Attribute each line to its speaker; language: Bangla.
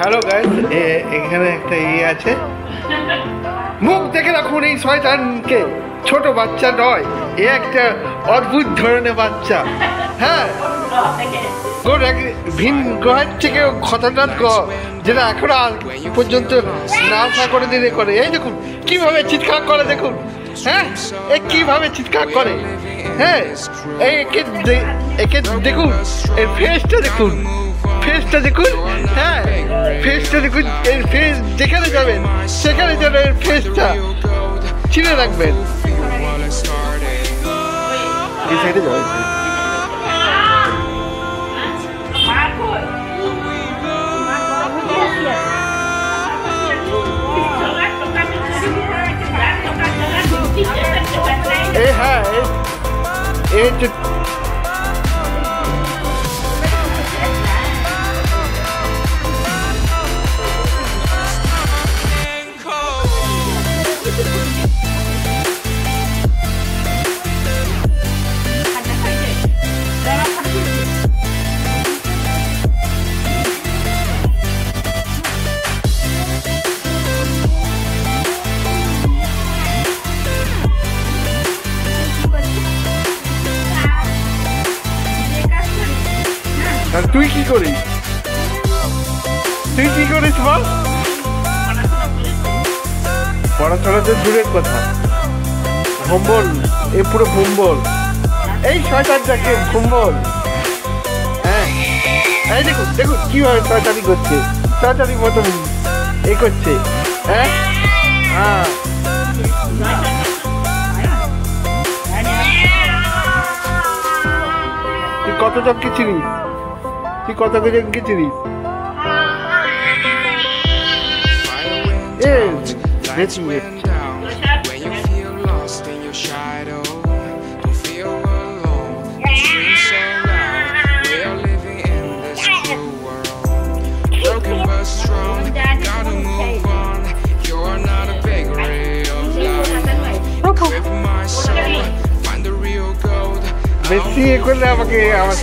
Speaker 1: হ্যালো গাইস, এখানে একটা আছে, মুখ দেখে রাখুন এই শয়তানকে। ছোট বাচ্চা নয়, এ একটা অদ্ভুত ধরনের বাচ্চা। হ্যাঁ, ভিন গ্রহের থেকে খতরনাক গ্রহ, যেটা এখনো পর্যন্ত না আসা করে দিলে করে। এই দেখুন কিভাবে চিৎকার করে, দেখুন। হ্যাঁ, এ কিভাবে চিৎকার করে। হ্যাঁ, একে দেখুন, এর ফেসটা দেখুন, ফেসটা দেখুন। হ্যাঁ, ফেসটা দেখুন, এর ফেস যেখানে যাবেন সেখানে যেন এর ফেসটা চিনে রাখবেন। এই সাইডে যাবেন। হ্যাঁ, এই তুই কি করিস? তুই কি করিস বল? পড়াশোনা তো দূরের কথা, ভম্বল, এ পুরো ভম্বল। এই শয়তানটাকে ভম্বল। হ্যাঁ, এই দেখুন দেখুন কিভাবে শয়তানি করছে, শয়তানি মতন এ করছে। হ্যাঁ হ্যাঁ, তুই কত জনকে চিনিস? তুই কত জনকে চিনিস? বেশি এ করলে আমাকে আমার